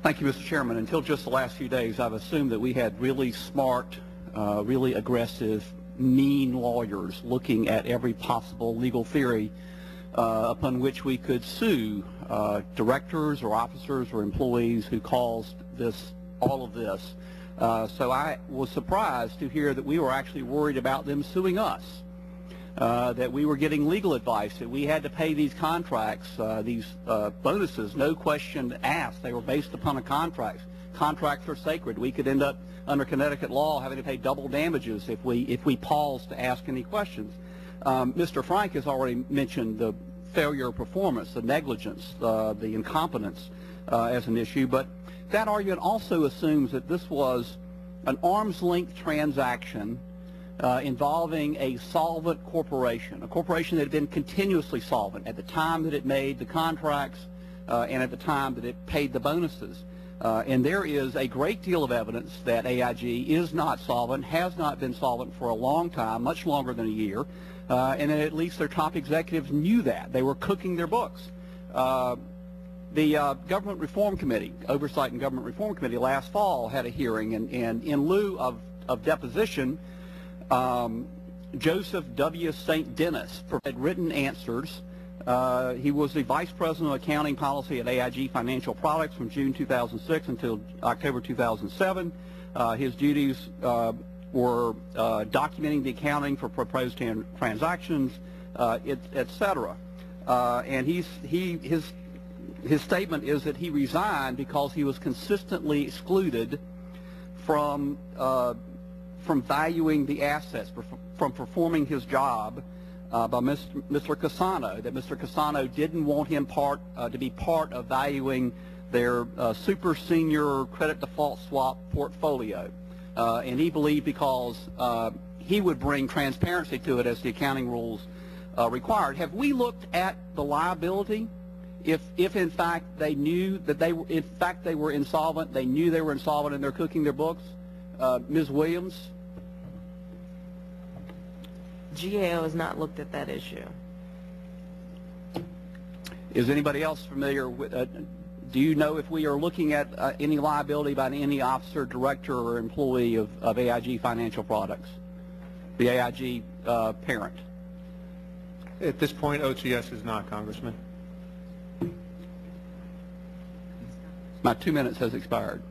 Thank you, Mr. Chairman. Until just the last few days, I've assumed that we had really smart, really aggressive, mean lawyers looking at every possible legal theory upon which we could sue directors or officers or employees who caused all of this. So I was surprised to hear that we were actually worried about them suing us, that we were getting legal advice, that we had to pay these contracts, these bonuses, no question asked. They were based upon a contract. Contracts are sacred. We could end up, under Connecticut law, having to pay double damages if we pause to ask any questions. Mr. Frank has already mentioned the failure of performance, the negligence, the incompetence as an issue, but that argument also assumes that this was an arm's-length transaction involving a solvent corporation, a corporation that had been continuously solvent at the time that it made the contracts and at the time that it paid the bonuses. And there is a great deal of evidence that AIG is not solvent, has not been solvent for a long time, much longer than a year, and at least their top executives knew that. They were cooking their books. The Government Reform Committee, Oversight and Government Reform Committee, last fall had a hearing, and in lieu of deposition, Joseph W. St. Dennis had written answers. He was the Vice President of Accounting Policy at AIG Financial Products from June 2006 until October 2007. His duties were documenting the accounting for proposed transactions, etc. And his statement is that he resigned because he was consistently excluded from valuing the assets, from performing his job by Mr. Cassano, that Mr. Cassano didn't want him to be part of valuing their super senior credit default swap portfolio. And he believed because he would bring transparency to it as the accounting rules required. Have we looked at the liability? If in fact they knew that they were insolvent, they knew they were insolvent and they're cooking their books? Ms. Williams? GAO has not looked at that issue. Is anybody else familiar with, do you know if we are looking at any liability by any officer, director, or employee of AIG Financial Products, the AIG parent? At this point, OTS is not, Congressman. My 2 minutes has expired.